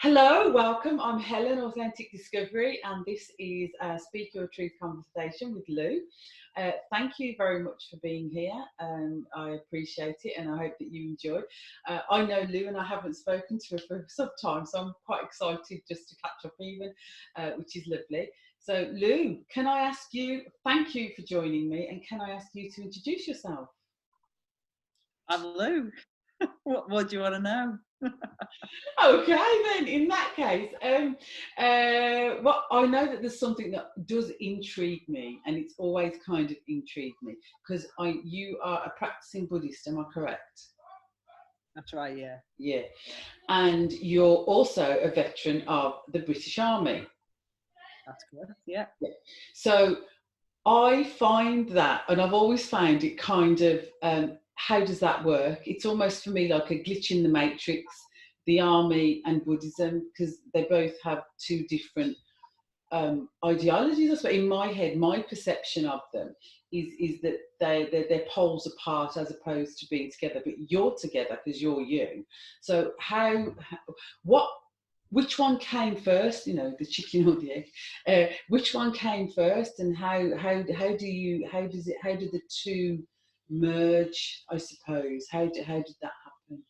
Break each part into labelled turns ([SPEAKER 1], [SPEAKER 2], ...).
[SPEAKER 1] Hello, welcome. I'm Helen, Authentic Discovery, and this is a Speak Your Truth conversation with Lou. Thank you very much for being here. I appreciate it, and I hope that you enjoy. I know Lou, and I haven't spoken to her for some time, so I'm quite excited just to catch up even, which is lovely. So, Lou, can I ask you, thank you for joining me, and can I ask you to introduce yourself?
[SPEAKER 2] I'm Lou. What do you want to know?
[SPEAKER 1] Okay, then in that case, well, I know that there's something that does intrigue me, and it's always kind of intrigued me because you are a practicing Buddhist, am I correct?
[SPEAKER 2] That's right, yeah.
[SPEAKER 1] Yeah, and you're also a veteran of the British Army.
[SPEAKER 2] That's correct, yeah.
[SPEAKER 1] So I find that, and I've always found it kind of, how does that work? It's almost for me like a glitch in the matrix, the army and Buddhism, because they both have two different ideologies. But in my head, my perception of them is that they're poles apart as opposed to being together. But you're together because you're you. So what? Which one came first? You know, the chicken or the egg. Which one came first, and how do the two merge? I suppose how did that happen?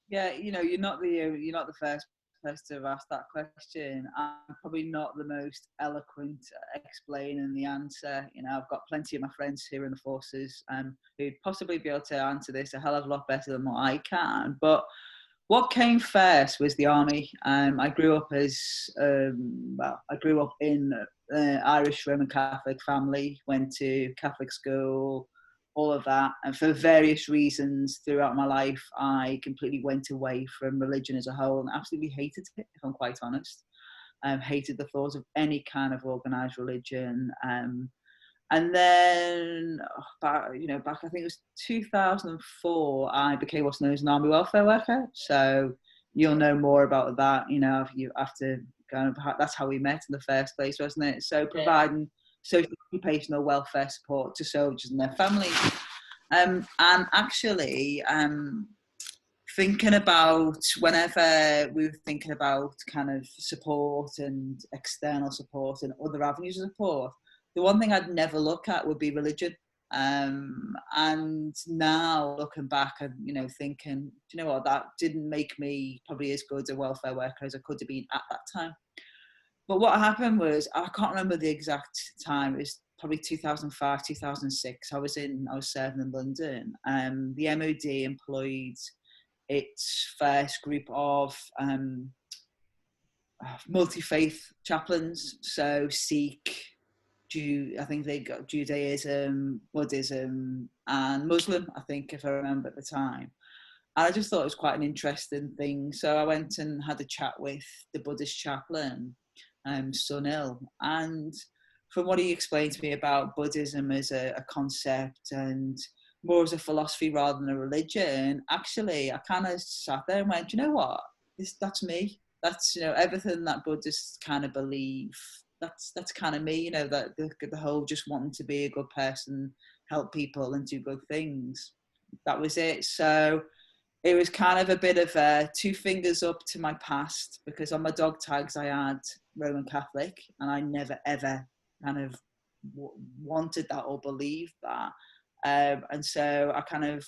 [SPEAKER 2] Yeah, you're not the first person to have asked that question. I'm probably not the most eloquent at explaining the answer. I've got plenty of my friends here in the forces who'd possibly be able to answer this a hell of a lot better than what I can. But what came first was the army. I grew up I grew up in Irish Roman Catholic family, went to Catholic school, all of that. And for various reasons throughout my life, I completely went away from religion as a whole and absolutely hated it, if I'm quite honest. Hated the thought of any kind of organised religion. And then, back I think it was 2004, I became what's known as an army welfare worker. So you'll know more about that, you have to that's how we met in the first place, wasn't it? So providing social occupational welfare support to soldiers and their families. And actually, thinking about whenever we were thinking about kind of support and external support and other avenues of support, the one thing I'd never look at would be religion. And now looking back and, thinking, do you know what, that didn't make me probably as good a welfare worker as I could have been at that time. But what happened was, I can't remember the exact time, it was probably 2005, 2006. I was serving in London. The MOD employed its first group of multi-faith chaplains, so Sikh, I think they got Judaism, Buddhism, and Muslim, I think, if I remember at the time. And I just thought it was quite an interesting thing. So I went and had a chat with the Buddhist chaplain, Sunil, and from what he explained to me about Buddhism as a concept and more as a philosophy rather than a religion, actually, I kind of sat there and went, you know what, that's me. That's, everything that Buddhists kind of believe. That's kind of me, that the whole just wanting to be a good person, help people and do good things. That was it. So it was kind of a bit of two fingers up to my past, because on my dog tags I had Roman Catholic, and I never ever kind of wanted that or believed that. And so I kind of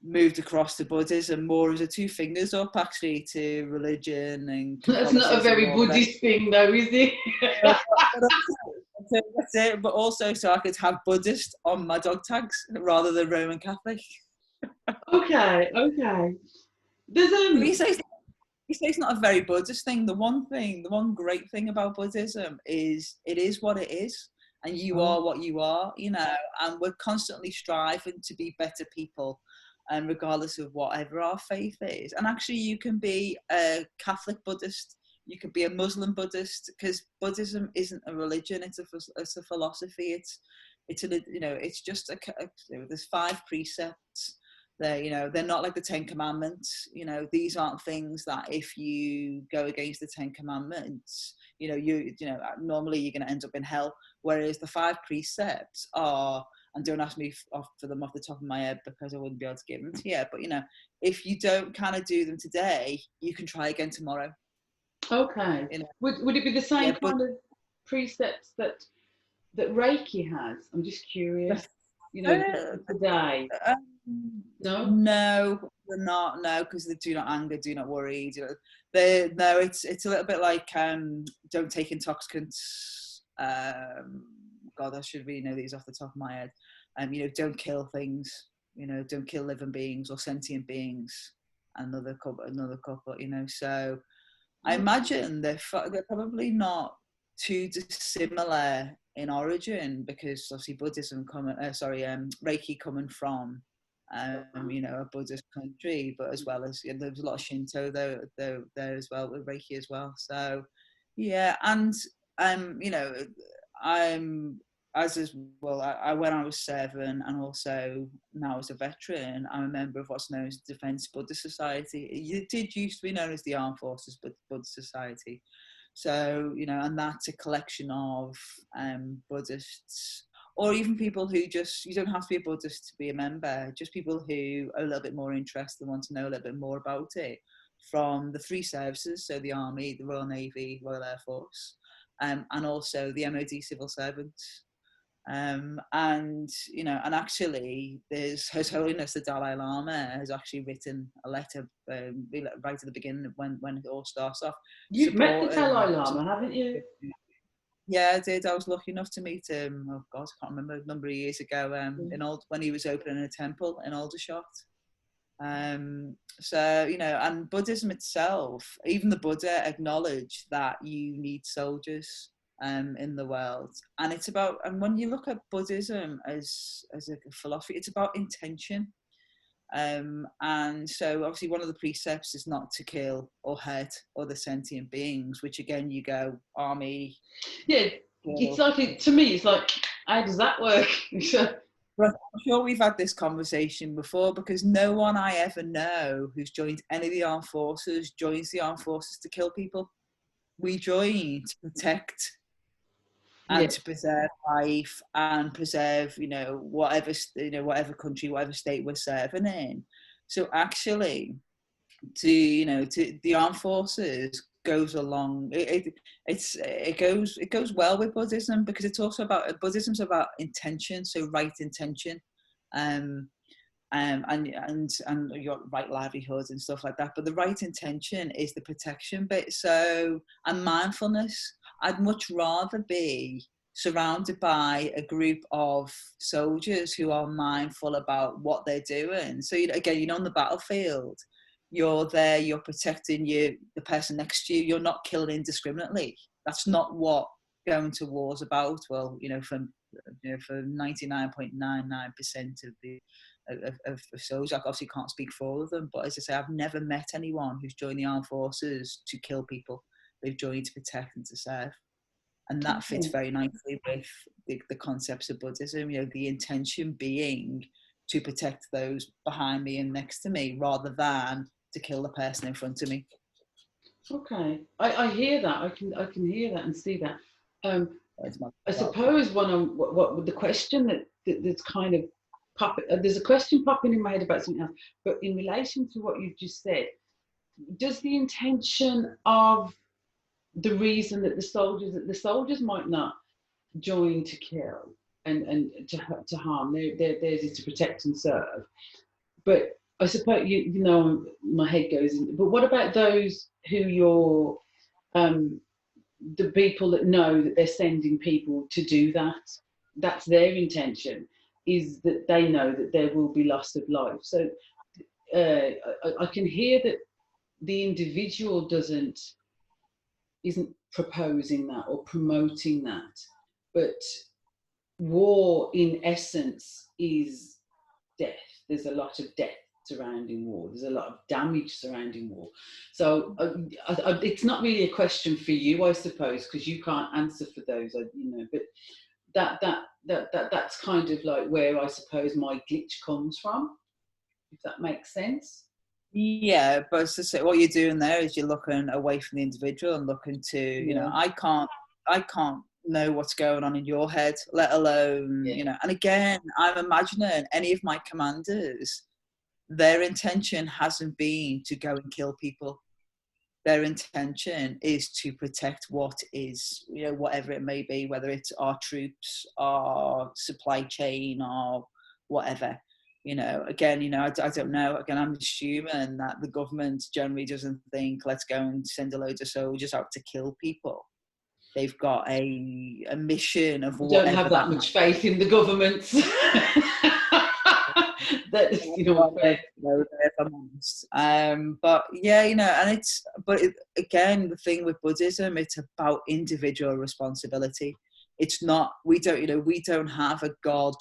[SPEAKER 2] moved across to Buddhism more as a two fingers up, actually, to religion and
[SPEAKER 1] That's not a very Buddhist thing, though, is it?
[SPEAKER 2] That's it. But also so I could have Buddhist on my dog tags rather than Roman Catholic.
[SPEAKER 1] Okay. There's
[SPEAKER 2] You say it's not a very Buddhist thing. The one great thing about Buddhism is it is what it is, and you are what you are, and we're constantly striving to be better people, and regardless of whatever our faith is. And actually, you can be a Catholic Buddhist, you could be a Muslim Buddhist, because Buddhism isn't a religion; it's a philosophy. It's just there's 5 precepts. They're not like the 10 Commandments. These aren't things that if you go against the 10 Commandments, normally you're going to end up in hell. Whereas the 5 precepts are, and don't ask me for them off the top of my head because I wouldn't be able to give them to you. But if you don't kind of do them today, you can try again tomorrow.
[SPEAKER 1] Okay.
[SPEAKER 2] You know,
[SPEAKER 1] Would it be the
[SPEAKER 2] yeah,
[SPEAKER 1] same
[SPEAKER 2] but
[SPEAKER 1] kind of precepts that Reiki has? I'm just curious. You know,
[SPEAKER 2] uh,
[SPEAKER 1] today. No.
[SPEAKER 2] no, they're not. No, because they do not anger, do not worry. They no. It's a little bit like don't take intoxicants. God, I should really know these off the top of my head. You know, don't kill things. You know, don't kill living beings or sentient beings. Another couple. You know, so I imagine they're probably not too dissimilar in origin, because obviously Reiki coming from you know, a Buddhist country, but as well as, you know, there's a lot of Shinto there as well with Reiki as well. So yeah, and you know, I'm as well. When I was 7, and also now as a veteran, I'm a member of what's known as the Defence Buddhist Society. It did used to be known as the Armed Forces Buddhist Society. So, you know, and that's a collection of Buddhists, or even people who just, you don't have to be a Buddhist to be a member, just people who are a little bit more interested and want to know a little bit more about it, from the 3 services, so the Army, the Royal Navy, Royal Air Force, and also the MOD civil servants. And you know, and actually, there's His Holiness the Dalai Lama has actually written a letter right at the beginning when it all starts off,
[SPEAKER 1] You've met the Dalai
[SPEAKER 2] supporting.
[SPEAKER 1] Lama, haven't you?
[SPEAKER 2] Yeah, I did. I was lucky enough to meet him. Oh God, I can't remember, a number of years ago. When he was opening a temple in Aldershot. So, you know, and Buddhism itself, even the Buddha acknowledged that you need soldiers in the world, and it's about, and when you look at Buddhism as a philosophy, it's about intention. And so obviously one of the precepts is not to kill or hurt other sentient beings, which again, you go army.
[SPEAKER 1] Yeah, it's like, to me, it's like, how does that work?
[SPEAKER 2] I'm sure we've had this conversation before, because no one I ever know who's joined any of the armed forces joins the armed forces to kill people. We join to protect
[SPEAKER 1] Yeah.
[SPEAKER 2] and to preserve life and preserve, you know, whatever country, whatever state we're serving in. So actually, to the armed forces goes along. It goes well with Buddhism, because it's also about, Buddhism's about intention, so right intention, um, and your right livelihood and stuff like that. But the right intention is the protection bit. So, and mindfulness. I'd much rather be surrounded by a group of soldiers who are mindful about what they're doing. So, again, on the battlefield, you're there, you're protecting the person next to you. You're not killing indiscriminately. That's not what going to war's about. Well, for 99.99% of the of soldiers, I obviously can't speak for all of them, but as I say, I've never met anyone who's joined the armed forces to kill people. They've joined to protect and to serve, and that fits very nicely with the concepts of Buddhism. The intention being to protect those behind me and next to me, rather than to kill the person in front of me.
[SPEAKER 1] Okay, I hear that. I can hear that and see that. I suppose what the question that's kind of there's a question popping in my head about something else, but in relation to what you've just said, does the intention of the reason that the soldiers might not join to kill and to harm, theirs is to protect and serve, but I suppose my head goes in, but what about those who you're the people that know that they're sending people to do that? That's their intention, is that they know that there will be loss of life. So I can hear that the individual isn't proposing that or promoting that, but war in essence is death. There's a lot of death surrounding war. There's a lot of damage surrounding war. So it's not really a question for you, I suppose, because you can't answer for those, but that's kind of like where I suppose my glitch comes from, if that makes sense.
[SPEAKER 2] Yeah, but as I say, what you're doing there is you're looking away from the individual and looking to, I can't know what's going on in your head, let alone, and again, I'm imagining any of my commanders, their intention hasn't been to go and kill people. their intention is to protect what is, whatever it may be, whether it's our troops, our supply chain, or whatever. Again, I don't know. Again, I'm assuming that the government generally doesn't think, let's go and send a load of soldiers out to kill people. They've got a mission of whatever.
[SPEAKER 1] I don't have that much faith in the government. That, fair.
[SPEAKER 2] If I'm honest. But yeah, and again, the thing with Buddhism, it's about individual responsibility. It's not, we don't have a God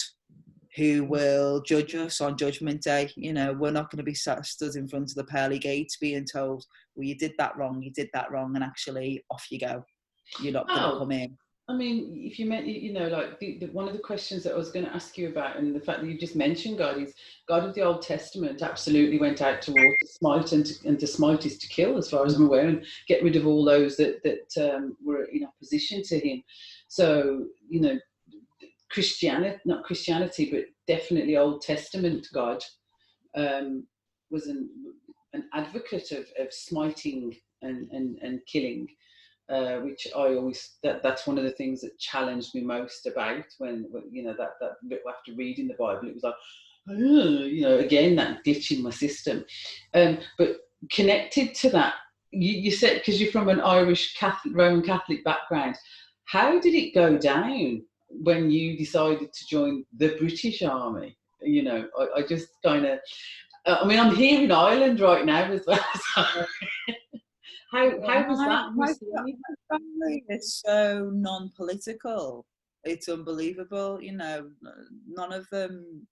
[SPEAKER 2] who will judge us on Judgment Day. We're not going to be stood in front of the pearly gates being told, well, you did that wrong, and actually off you go. You're not going to come in.
[SPEAKER 1] I mean, if you meant, like one of the questions that I was going to ask you about, and the fact that you just mentioned God, is God of the Old Testament absolutely went out to war to smite, and to smite is to kill, as far as I'm aware, and get rid of all those that were in opposition to him. So, not Christianity, but definitely Old Testament God was an advocate of smiting and killing. Which I always, that's one of the things that challenged me most about when that after reading the Bible, it was like, again, that glitch in my system. But connected to that, you said, because you're from an Irish Roman Catholic background, how did it go down when you decided to join the British Army? I just kind of, I'm here in Ireland right now as well. So. How was that?
[SPEAKER 2] My family is so non-political. It's unbelievable. None of them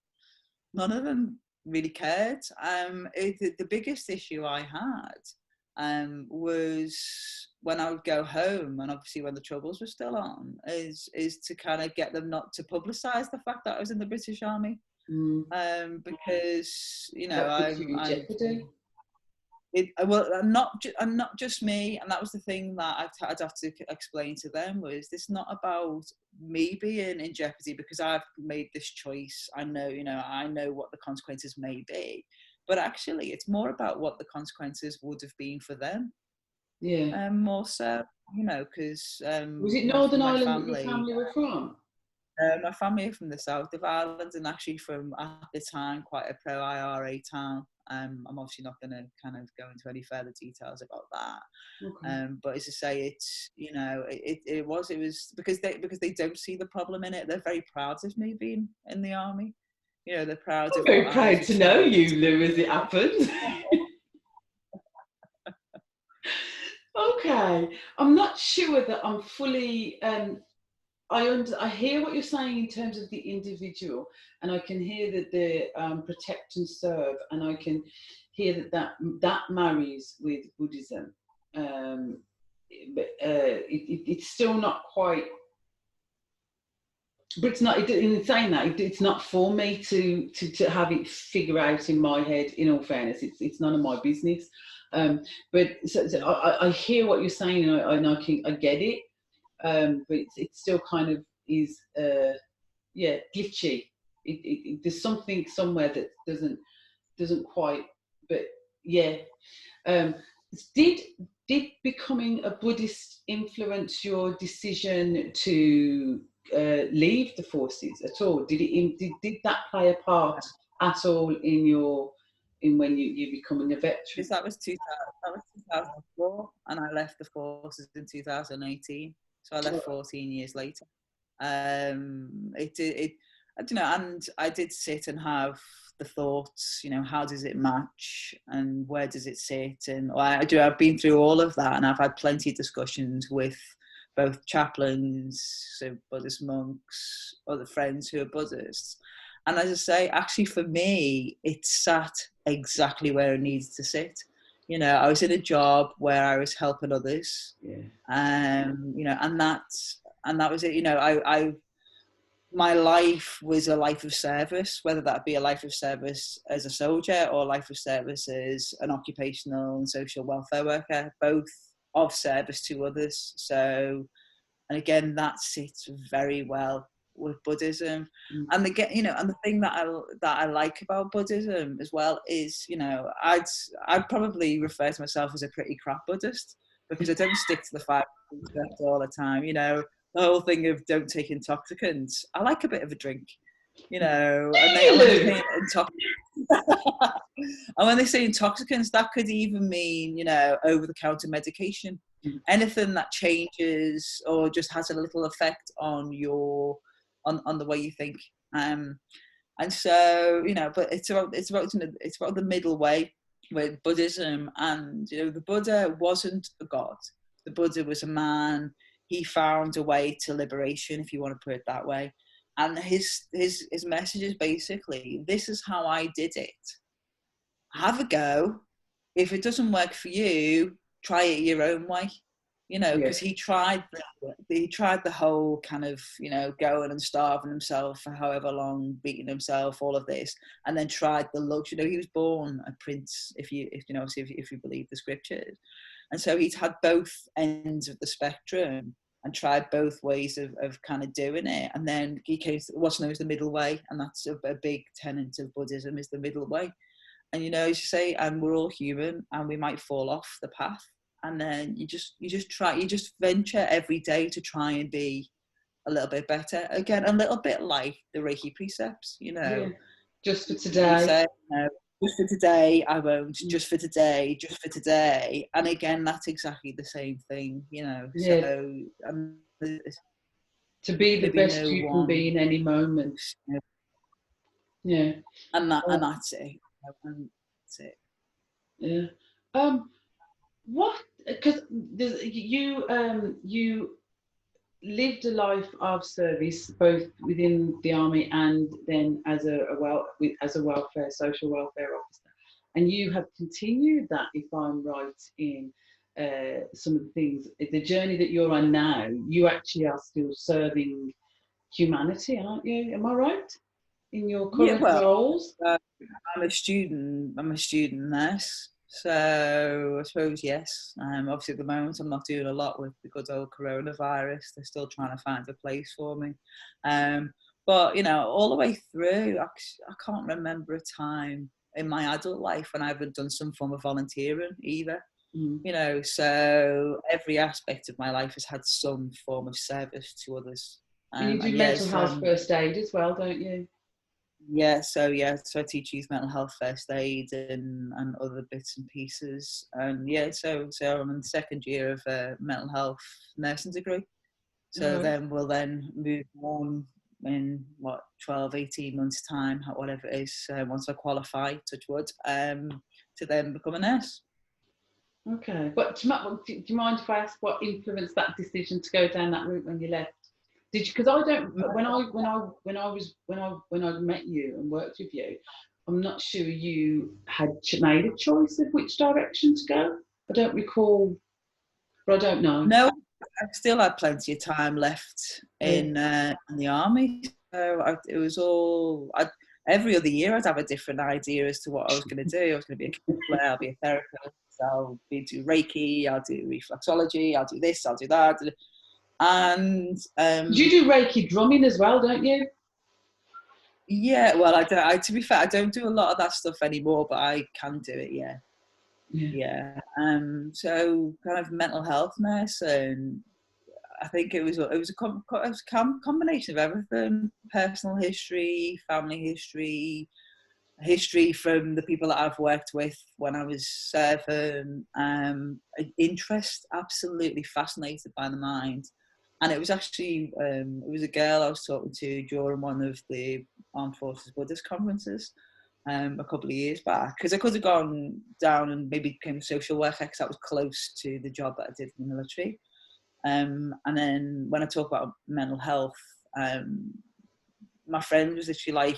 [SPEAKER 2] really cared. The biggest issue I had was when I would go home, and obviously when the Troubles were still on, is to kind of get them not to publicise the fact that I was in the British Army, because not just me, and that was the thing that I'd have to explain to them, was this not about me being in jeopardy because I've made this choice. I know what the consequences may be, but actually it's more about what the consequences would have been for them.
[SPEAKER 1] Yeah.
[SPEAKER 2] More so, because
[SPEAKER 1] was it Northern Ireland that your family were from?
[SPEAKER 2] My family are from the south of Ireland, and actually from, at the time, quite a pro-IRA town. I'm obviously not going to kind of go into any further details about that.
[SPEAKER 1] Okay.
[SPEAKER 2] But as I say, it's it was because they don't see the problem in it. They're very proud of me being in the army. They're proud.
[SPEAKER 1] I'm very proud to know you, Lou, as it happened. Okay, I'm not sure that I'm fully. I hear what you're saying in terms of the individual, and I can hear that the protect and serve, and I can hear that marries with Buddhism. But it's still not quite. But it's not. In saying that, it's not for me to have it figure out in my head. In all fairness, it's none of my business. But I hear what you're saying, and I get it. But it still kind of is, glitchy. There's something somewhere that doesn't quite. But yeah, did becoming a Buddhist influence your decision to leave the forces at all? Did that play a part at all in when you becoming a veteran?
[SPEAKER 2] Because that was 2004, and I left the forces in 2018. So I left 14 years later. I don't know, and I did sit and have the thoughts, how does it match and where does it sit? And I've been through all of that, and I've had plenty of discussions with both chaplains, so Buddhist monks, other friends who are Buddhists. And as I say, actually for me, it sat exactly where it needed to sit. I was in a job where I was helping others, and that was it. My life was a life of service, whether that be a life of service as a soldier or a life of service as an occupational and social welfare worker, both of service to others. So, and again, that sits very well Buddhism.
[SPEAKER 1] Mm.
[SPEAKER 2] And and the thing that I like about Buddhism as well is, I'd probably refer to myself as a pretty crap Buddhist, because I don't stick to the 5 steps all the time. The whole thing of don't take intoxicants. I like a bit of a drink, and when they say and when they say intoxicants, that could even mean, over-the-counter medication.
[SPEAKER 1] Mm.
[SPEAKER 2] Anything that changes or just has a little effect on on the way you think. And so, but it's about the middle way with Buddhism. And the Buddha wasn't a god. The Buddha was a man. He found a way to liberation, if you want to put it that way. And his message is basically, this is how I did it. Have a go. If it doesn't work for you, try it your own way. Because he tried the whole kind of, going and starving himself for however long, beating himself, all of this, and then tried the luxury. He was born a prince, if you believe the scriptures, and so he's had both ends of the spectrum and tried both ways of kind of doing it, and then he came to what's known as the middle way, and that's a big tenet of Buddhism, is the middle way. And as you say, and we're all human, and we might fall off the path. And then you just venture every day to try and be a little bit better. Again, a little bit like the Reiki precepts,
[SPEAKER 1] Yeah. Just for today.
[SPEAKER 2] Say, just for today, I won't. Just for today, just for today. And again, that's exactly the same thing,
[SPEAKER 1] Yeah.
[SPEAKER 2] So
[SPEAKER 1] to be the best you can be in any moment. Yeah.
[SPEAKER 2] And that's it. And that's it.
[SPEAKER 1] Yeah. What? Because you lived a life of service both within the army and then as a social welfare officer, and you have continued that, if I'm right in some of the things, the journey that you're on now. You actually are still serving humanity, aren't you? Am I right in your current roles?
[SPEAKER 2] I'm a student nurse. So I suppose, yes. Obviously, at the moment, I'm not doing a lot with the good old coronavirus. They're still trying to find a place for me. But, all the way through, I can't remember a time in my adult life when I haven't done some form of volunteering either.
[SPEAKER 1] Mm.
[SPEAKER 2] So every aspect of my life has had some form of service to others.
[SPEAKER 1] You do mental health first aid as well, don't you?
[SPEAKER 2] So I teach youth mental health first aid and other bits and pieces, and so I'm in the second year of a mental health nursing degree, so then we'll move on in 12-18 months time, whatever it is, once I qualify, touch wood, to then become a nurse.
[SPEAKER 1] Okay, but do you mind if I ask what influenced that decision to go down that route when you left? Did you? Because I don't. When I met you and worked with you, I'm not sure you had made a choice of which direction to go. I don't recall, but I don't know.
[SPEAKER 2] No, I still had plenty of time left in the army, so it was all. Every other year, I'd have a different idea as to what I was going to do. I was going to be a counselor, I'll be a therapist, I'll do Reiki, I'll do reflexology, I'll do this, I'll do that. And
[SPEAKER 1] you do Reiki drumming as well, don't you?
[SPEAKER 2] Yeah, well, I don't. To be fair, I don't do a lot of that stuff anymore, but I can do it. Yeah. So kind of mental health nurse, and I think it was a combination of everything: personal history, family history, history from the people that I've worked with when I was serving, interest, absolutely fascinated by the mind. And it was actually, it was a girl I was talking to during one of the Armed Forces Buddhist conferences a couple of years back, because I could have gone down and maybe became a social worker because that was close to the job that I did in the military. And then when I talk about mental health, my friend was literally like,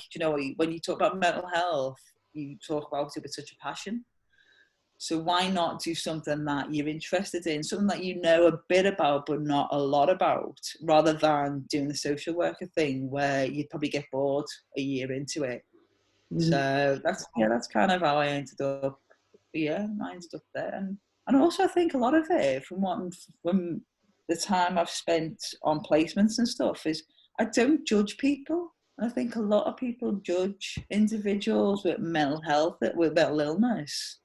[SPEAKER 2] when you talk about mental health, you talk about it with such a passion. So why not do something that you're interested in, something that you know a bit about but not a lot about, rather than doing the social worker thing where you'd probably get bored a year into it. So that's kind of how I ended up. I ended up there, and also I think a lot of it from the time I've spent on placements and stuff is I don't judge people. I think a lot of people judge individuals with mental health, with mental illness.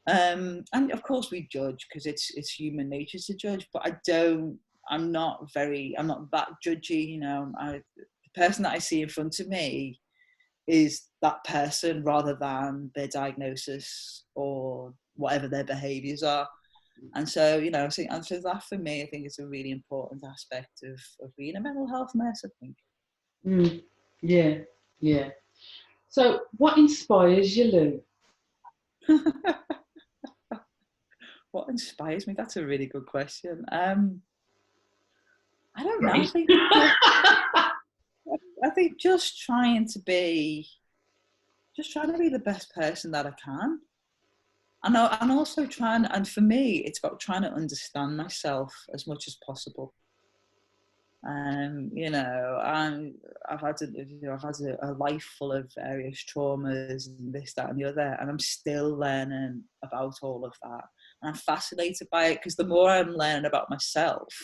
[SPEAKER 2] And of course we judge because it's human nature to judge, but I'm not that judgy, you know. The person that I see in front of me is that person rather than their diagnosis or whatever their behaviours are. And so, you know, so that for me, I think is a really important aspect of being a mental health nurse, I think.
[SPEAKER 1] Yeah, yeah. So what inspires you, Lou?
[SPEAKER 2] What inspires me? That's a really good question. I don't know.
[SPEAKER 1] Right.
[SPEAKER 2] I think just trying to be the best person that I can. And also and for me, it's about trying to understand myself as much as possible. You know, I've had a life full of various traumas and this, that, and the other, and I'm still learning about all of that. And I'm fascinated by it because the more I'm learning about myself,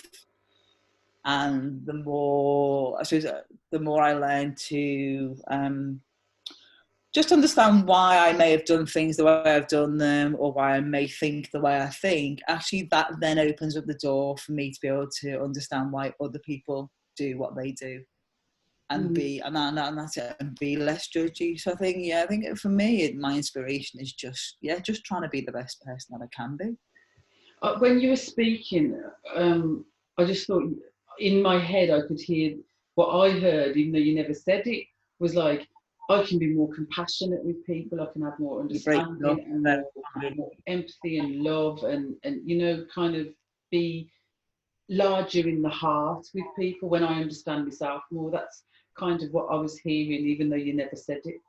[SPEAKER 2] and the more I learn to just understand why I may have done things the way I've done them, or why I may think the way I think, actually that then opens up the door for me to be able to understand why other people do what they do, and be that's it, and be less judgy. So I think for me, my inspiration is just trying to be the best person that I can be.
[SPEAKER 1] When you were speaking, I just thought in my head I could hear what I heard, even though you never said it, was like, I can be more compassionate with people, I can have more understanding and more empathy and love and, you know, kind of be larger in the heart with people when I understand myself more. That's kind of what I was hearing, even though you never said it.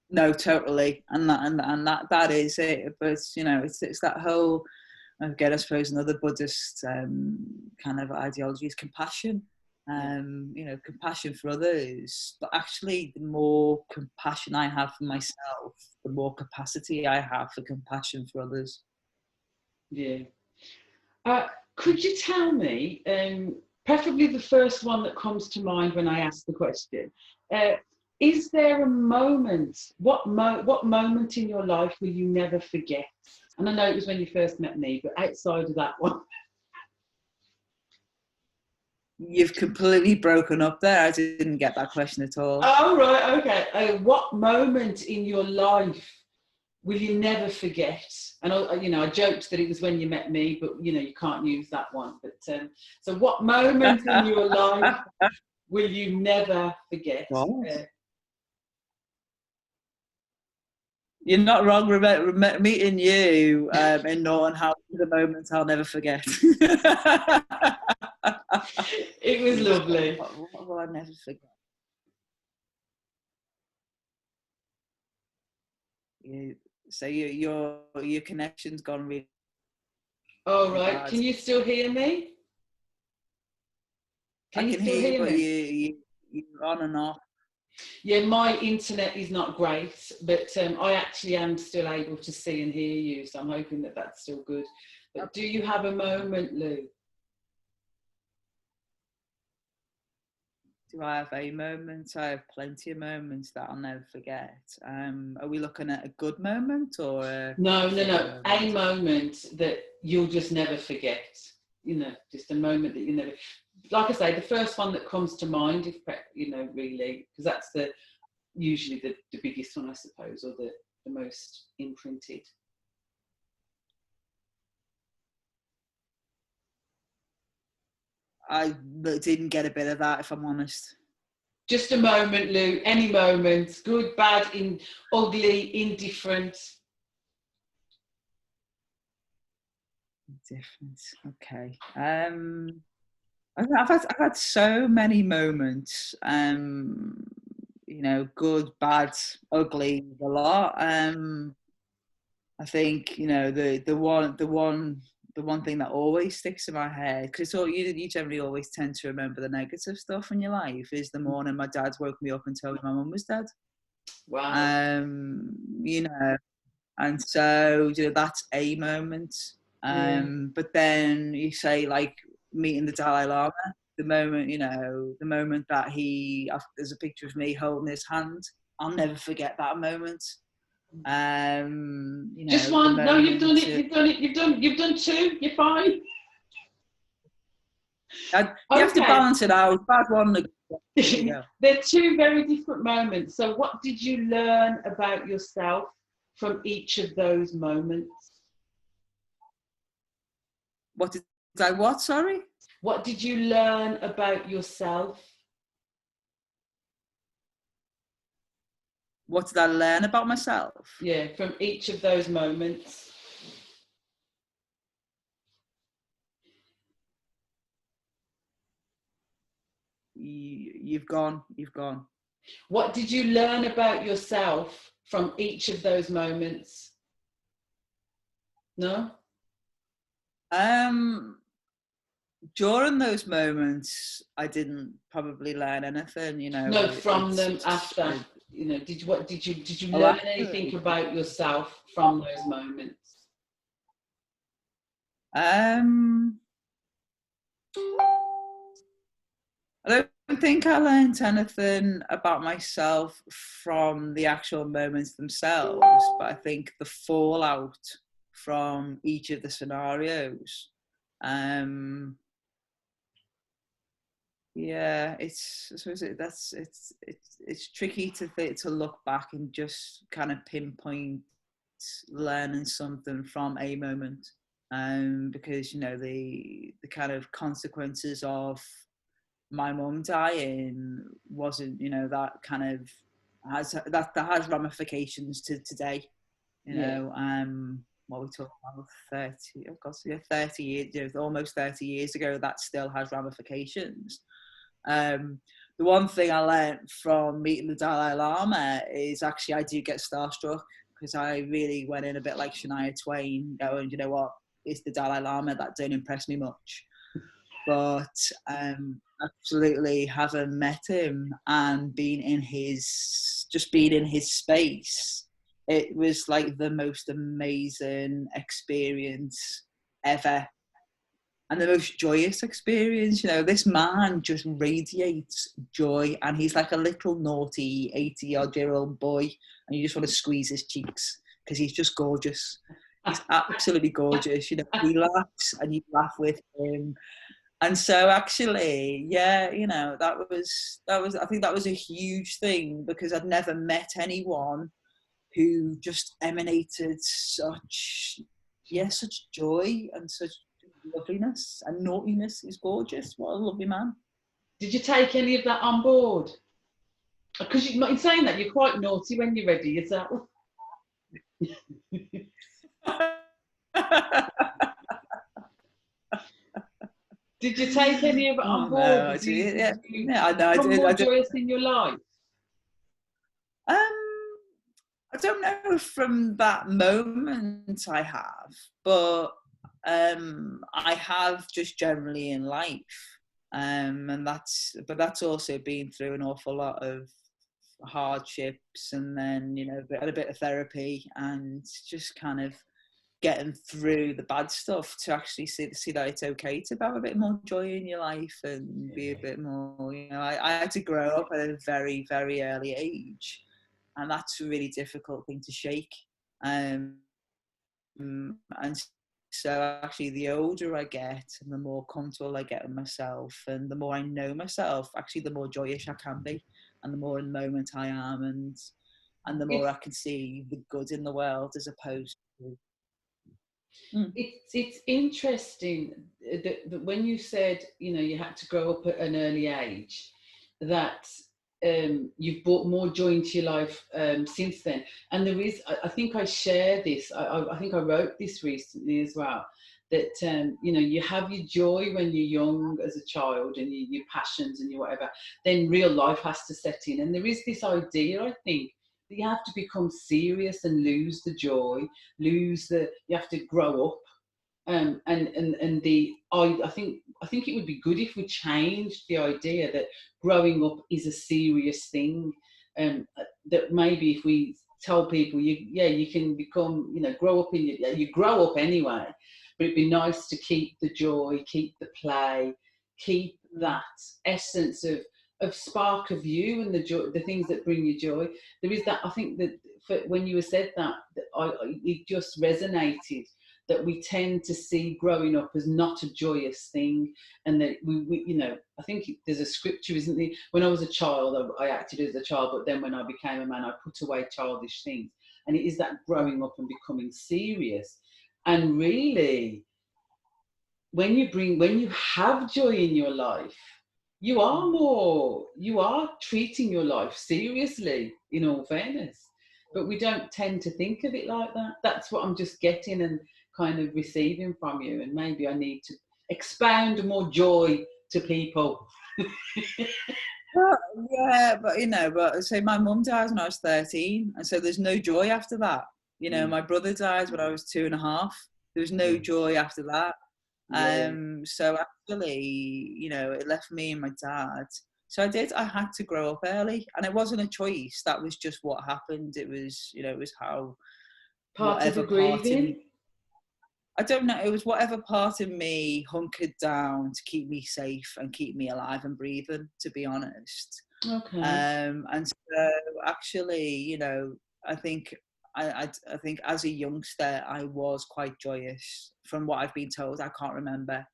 [SPEAKER 2] No, totally, and that is it. But you know, it's that whole, again, I suppose another Buddhist kind of ideology is compassion. You know, compassion for others, but actually the more compassion I have for myself, the more capacity I have for compassion for others.
[SPEAKER 1] Yeah. Could you tell me, preferably the first one that comes to mind when I ask the question, is there a moment, what moment in your life will you never forget? And I know it was when you first met me, but outside of that one.
[SPEAKER 2] You've completely broken up there. I didn't get that question at all.
[SPEAKER 1] Oh, right, okay. What moment in your life will you never forget? And I joked that it was when you met me, but you can't use that one. But so, what moment in your life will you never forget?
[SPEAKER 2] You're not wrong. Meeting you in Norton House is a moment I'll never forget.
[SPEAKER 1] It was lovely.
[SPEAKER 2] What will I never forget? So your connection's gone really.
[SPEAKER 1] Oh, right. Bad. Can you still hear me?
[SPEAKER 2] I can hear you, but you're on and off.
[SPEAKER 1] Yeah, my internet is not great, but I actually am still able to see and hear you, so I'm hoping that that's still good. But do you have a moment, Lou?
[SPEAKER 2] Do I have a moment? I have plenty of moments that I'll never forget. Are we looking at a good moment or
[SPEAKER 1] No. A moment that you'll just never forget. Just a moment that you never. Like I say, the first one that comes to mind, really, because that's usually the biggest one, I suppose, or the most imprinted.
[SPEAKER 2] I didn't get a bit of that, if I'm honest.
[SPEAKER 1] Just a moment, Lou. Any moment, good, bad, ugly, indifferent.
[SPEAKER 2] Indifferent. Okay. I've had so many moments. Good, bad, ugly, a lot. I think the one thing that always sticks in my head, because you generally always tend to remember the negative stuff in your life, is the morning my dad woke me up and told me my mum was dead.
[SPEAKER 1] Wow.
[SPEAKER 2] And so that's a moment. But then you say, like, meeting the Dalai Lama. the moment, the moment that there's a picture of me holding his hand. I'll never forget that moment.
[SPEAKER 1] Just
[SPEAKER 2] The
[SPEAKER 1] one. No, you've done
[SPEAKER 2] moment
[SPEAKER 1] it. You've done it. You've done two. You're fine.
[SPEAKER 2] you have to
[SPEAKER 1] Okay.
[SPEAKER 2] balance it out. Bad one.
[SPEAKER 1] They're two very different moments. So what did you learn about yourself from each of those moments?
[SPEAKER 2] Sorry?
[SPEAKER 1] What did you learn about yourself?
[SPEAKER 2] What did I learn about myself?
[SPEAKER 1] Yeah, from each of those moments.
[SPEAKER 2] You've gone.
[SPEAKER 1] What did you learn about yourself from each of those moments? No?
[SPEAKER 2] During those moments, I didn't probably learn anything,
[SPEAKER 1] No, from them after. Did you learn anything about yourself from those moments?
[SPEAKER 2] I don't think I learned anything about myself from the actual moments themselves, but I think the fallout from each of the scenarios. Yeah, it's tricky to look back and just kind of pinpoint learning something from a moment, because the kind of consequences of my mum dying wasn't, that kind of that has ramifications to today, what we talk about 30, of course, 30 years, almost 30 years ago, that still has ramifications. The one thing I learned from meeting the Dalai Lama is actually I do get starstruck, because I really went in a bit like Shania Twain, going, you know what, it's the Dalai Lama, that don't impress me much. But absolutely, having met him and being in his space, it was like the most amazing experience ever, and the most joyous experience. This man just radiates joy, and he's like a little naughty 80-odd-year-old boy, and you just want to squeeze his cheeks because he's just gorgeous. He's absolutely gorgeous. He laughs and you laugh with him. And so actually, yeah, that was I think that was a huge thing, because I'd never met anyone who just emanated such joy and such loveliness and naughtiness. He's gorgeous. What a lovely man.
[SPEAKER 1] Did you take any of that on board? Because in saying that, you're quite naughty when you're ready yourself. Did you take any of it on board?
[SPEAKER 2] No, I did. Yeah, I did.
[SPEAKER 1] More joyous in your life?
[SPEAKER 2] I don't know if from that moment I have, but I have just generally in life, and that's also been through an awful lot of hardships, and then had a bit of therapy, and just kind of getting through the bad stuff to actually see that it's okay to have a bit more joy in your life and be a bit more. I had to grow up at a very, very early age, and that's a really difficult thing to shake. And so actually, the older I get and the more comfortable I get with myself and the more I know myself, actually the more joyous I can be, and the more in the moment I am, and the more I can see the good in the world, as opposed to...
[SPEAKER 1] It's interesting that when you said you had to grow up at an early age, that you've brought more joy into your life since then. And there is, I think I share this. I think I wrote this recently as well. That you have your joy when you're young as a child, and your passions and your whatever. Then real life has to set in, and there is this idea, I think, that you have to become serious and lose the joy, you have to grow up. I think it would be good if we changed the idea that growing up is a serious thing. That maybe if we tell people, you can become, grow up you grow up anyway, but it'd be nice to keep the joy, keep the play, keep that essence of spark of you and the joy, the things that bring you joy. There is that, I think that when you said that, it just resonated, that we tend to see growing up as not a joyous thing, and that we you know, I think there's a scripture, isn't there? When I was a child, I acted as a child, but then when I became a man, I put away childish things. And it is that growing up and becoming serious. And really, when you have joy in your life, you are treating your life seriously, in all fairness. But we don't tend to think of it like that. That's what I'm just getting and kind of receiving from you. And maybe I need to expound more joy to people.
[SPEAKER 2] Well, yeah, but but so my mum died when I was 13, and so there's no joy after that. My brother died when I was 2.5. There was no joy after that. So actually, it left me and my dad. So I had to grow up early, and it wasn't a choice. That was just what happened. It was, it was how
[SPEAKER 1] Part of the grieving.
[SPEAKER 2] I don't know. It was whatever part of me hunkered down to keep me safe and keep me alive and breathing, to be honest.
[SPEAKER 1] Okay.
[SPEAKER 2] And so actually, I think I think as a youngster I was quite joyous. From what I've been told, I can't remember.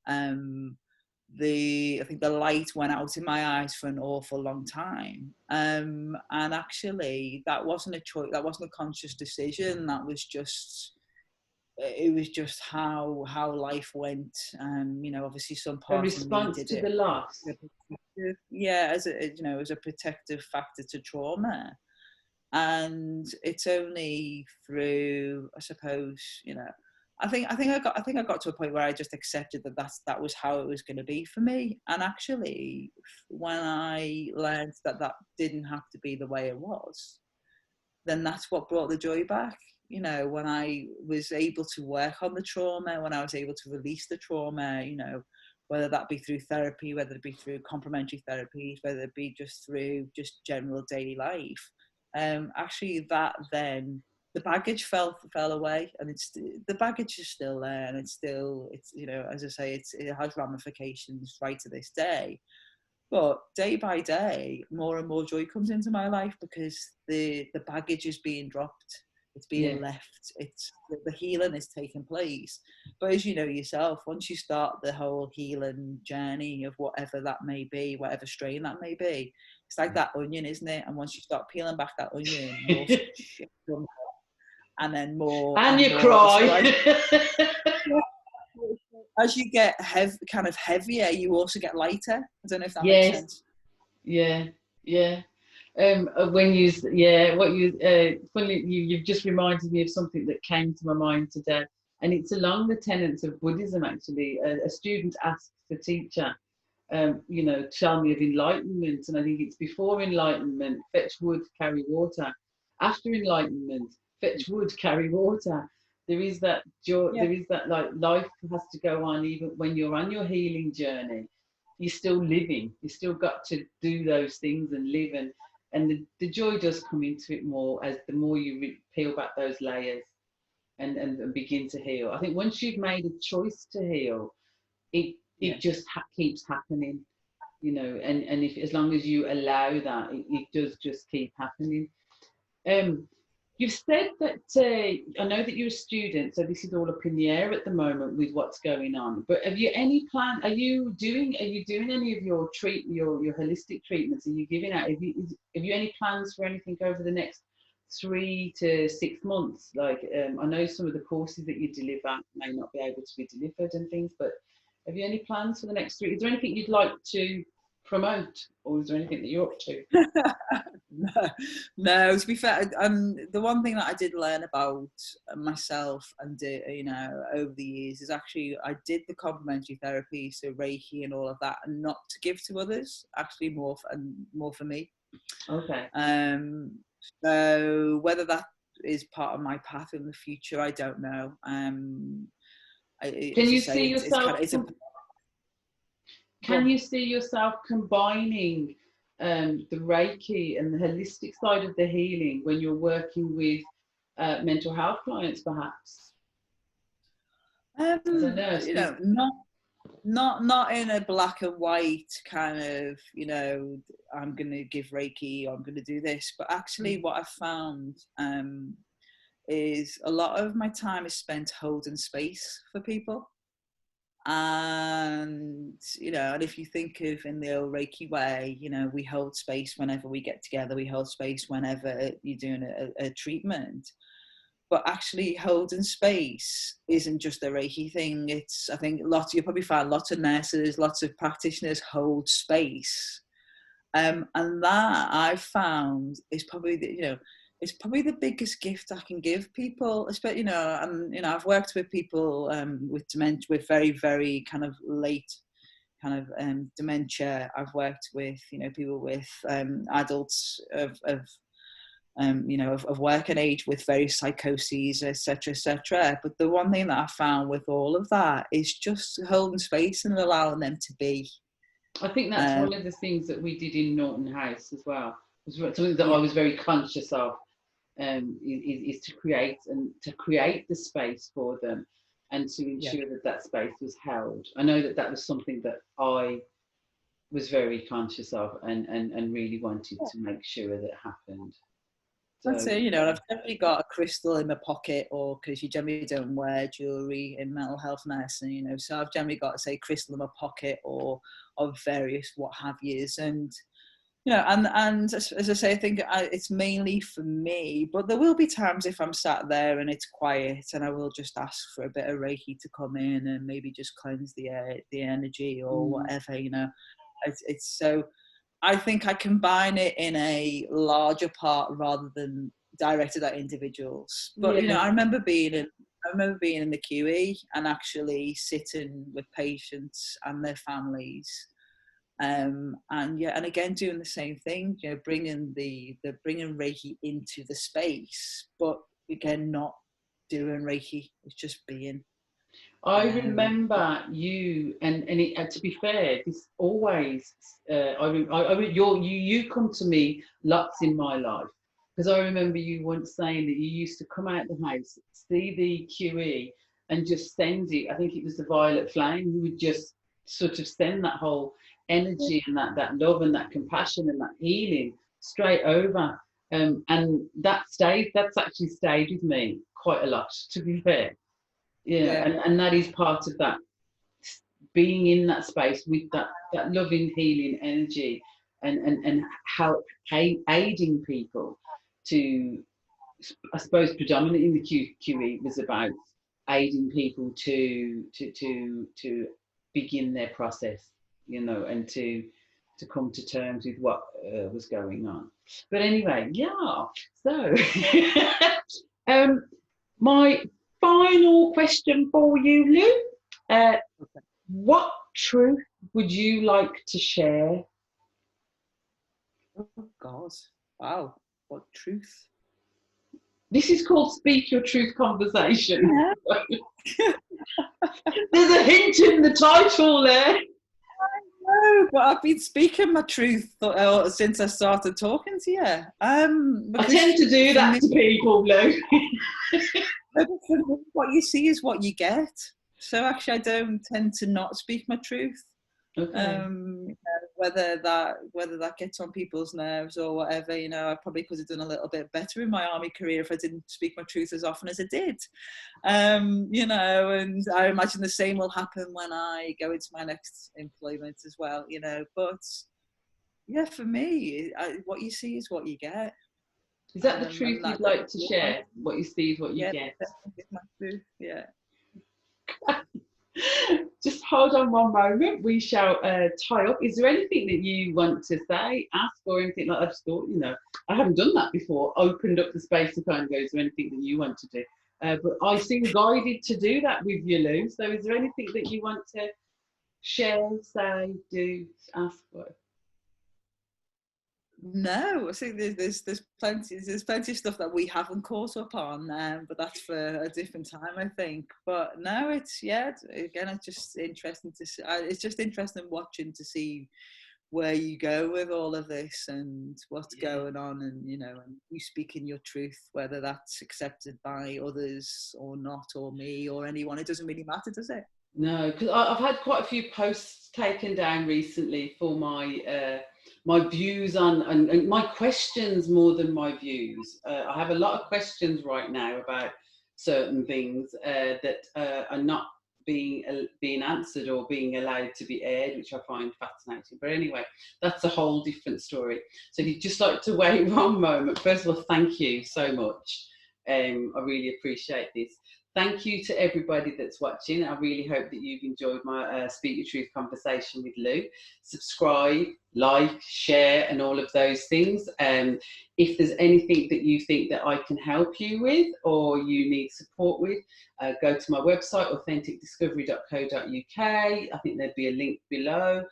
[SPEAKER 2] I think the light went out in my eyes for an awful long time. And actually, that wasn't a choice. That wasn't a conscious decision. That was just. It was just how life went. Obviously some parts of me did
[SPEAKER 1] to
[SPEAKER 2] it.
[SPEAKER 1] The loss.
[SPEAKER 2] Yeah, as a protective factor to trauma. And it's only through, I suppose, I think I got to a point where I just accepted that was how it was going to be for me. And actually, when I learned that didn't have to be the way it was, then that's what brought the joy back. When I was able to work on the trauma, when I was able to release the trauma, whether that be through therapy, whether it be through complementary therapies, whether it be just through just general daily life, actually that then the baggage fell away, and the baggage is still there, and it's as I say, it has ramifications right to this day. But day by day, more and more joy comes into my life because the baggage is being dropped. It's being left. It's the healing is taking place. But as you know yourself, once you start the whole healing journey of whatever that may be, whatever strain that may be, it's like that onion, isn't it? And once you start peeling back that onion, more shit comes out, and then more.
[SPEAKER 1] And you cry.
[SPEAKER 2] As you get kind of heavier, you also get lighter. I don't know if that makes sense.
[SPEAKER 1] Yeah. Funny, you've just reminded me of something that came to my mind today, and it's along the tenets of Buddhism. Actually, a student asked the teacher, tell me of enlightenment, and I think it's before enlightenment, fetch wood, carry water. After enlightenment, fetch wood, carry water. There is that joy. There is that, like, life has to go on even when you're on your healing journey. You're still living. You still got to do those things and live, and the joy does come into it more as the more you peel back those layers and begin to heal. I think once you've made a choice to heal, it just keeps happening, and if as long as you allow that, it does just keep happening. You've said that I know that you're a student, so this is all up in the air at the moment with what's going on. But have you any plan? Are you doing any of your your holistic treatments? Are you giving out? Have you any plans for anything over the next 3 to 6 months? Like, I know some of the courses that you deliver may not be able to be delivered and things, but have you any plans for the next 3? Is there anything you'd like to promote, or is there anything that you're up to?
[SPEAKER 2] No, to be fair, the one thing that I did learn about myself and over the years is actually I did the complementary therapy, so Reiki and all of that, and not to give to others, actually more for me.
[SPEAKER 1] Okay.
[SPEAKER 2] So whether that is part of my path in the future, I don't know.
[SPEAKER 1] Can you see yourself? Can you see yourself combining the Reiki and the holistic side of the healing when you're working with mental health clients, perhaps? As a nurse,
[SPEAKER 2] not in a black and white kind of, you know, I'm going to give Reiki or I'm going to do this, but actually what I found is a lot of my time is spent holding space for people. And, you know, and if you think of in the old Reiki way, you know, we hold space whenever we get together, we hold space whenever you're doing a treatment. But actually holding space isn't just a Reiki thing. It's, I think you'll probably find lots of nurses, lots of practitioners hold space. And that I've found is probably the, you know, it's probably the biggest gift I can give people. Especially, you know, and you know, I've worked with people with dementia, with very, very kind of late kind of dementia. I've worked with, you know, people with adults you know, of working age with various psychoses, etc., etc. But the one thing that I found with all of that is just holding space and allowing them to be.
[SPEAKER 1] I think that's one of the things that we did in Norton House as well. It was something that
[SPEAKER 2] Yeah.
[SPEAKER 1] I was very conscious of, is to create the space for them, and to ensure that space was held. I know that was something that I was very conscious of, and really wanted to make sure that happened.
[SPEAKER 2] That's it, you know, I've generally got a crystal in my pocket, or because you generally don't wear jewellery in mental health nursing, you know, so I've generally got, say, crystal in my pocket or of various what have yous. And, you know, and as I say, I think it's mainly for me, but there will be times if I'm sat there and it's quiet and I will just ask for a bit of Reiki to come in and maybe just cleanse the energy or whatever, you know. It's so... I think I combine it in a larger part rather than directed at individuals. But you know, I remember being in the QE and actually sitting with patients and their families, and again doing the same thing. You know, bringing Reiki into the space, but again not doing Reiki. It's just being.
[SPEAKER 1] I remember you, and to be fair, this always. You come to me lots in my life, because I remember you once saying that you used to come out the house, see the QE, and just send it. I think it was the violet flame. You would just sort of send that whole energy and that love and that compassion and that healing straight over. And that's actually stayed with me quite a lot, to be fair. Yeah. And that is part of that, being in that space with that loving, healing energy, and help aiding people to, I suppose predominantly in the QE was about aiding people to begin their process, you know, and to come to terms with what was going on. But anyway, yeah. So my final question for you, Lou. What truth would you like to share?
[SPEAKER 2] Oh God! Wow, what truth?
[SPEAKER 1] This is called Speak Your Truth Conversation. Yeah. There's a hint in the title there.
[SPEAKER 2] No, but I've been speaking my truth since I started talking to you.
[SPEAKER 1] I tend to do that to people, Lou.
[SPEAKER 2] What you see is what you get. So actually, I don't tend to not speak my truth. Okay. Whether that gets on people's nerves or whatever, you know, I probably could have done a little bit better in my army career if I didn't speak my truth as often as I did. You know, and I imagine the same will happen when I go into my next employment as well, you know. But yeah, for me, what you see is what you get.
[SPEAKER 1] Is that the truth you'd like to share? What you see is what you get.
[SPEAKER 2] It's my truth, yeah.
[SPEAKER 1] Just hold on one moment. We shall tie up. Is there anything that you want to say, ask, or anything like that? I just thought, you know, I haven't done that before. Opened up the space to kind of go, is there anything that you want to do? But I seem guided to do that with you, Lou. So is there anything that you want to share, say, do, ask for?
[SPEAKER 2] No, I think there's plenty of stuff that we haven't caught up on, but that's for a different time, I think. But no, it's just interesting to see. It's just interesting watching to see where you go with all of this and what's going on, and you know, and you speaking your truth, whether that's accepted by others or not, or me or anyone. It doesn't really matter, does it?
[SPEAKER 1] No, because I've had quite a few posts taken down recently for my views on and my questions more than my views. I have a lot of questions right now about certain things that are not being answered or being allowed to be aired, which I find fascinating. But anyway, that's a whole different story. So if you'd just like to wait one moment, first of all, thank you so much. I really appreciate this. Thank you to everybody that's watching. I really hope that you've enjoyed my Speak Your Truth conversation with Lou. Subscribe, like, share, and all of those things. If there's anything that you think that I can help you with or you need support with, go to my website, authenticdiscovery.co.uk. I think there'd be a link below.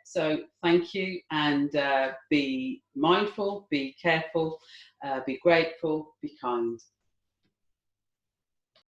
[SPEAKER 1] So thank you, and be mindful, be careful, be grateful, be kind.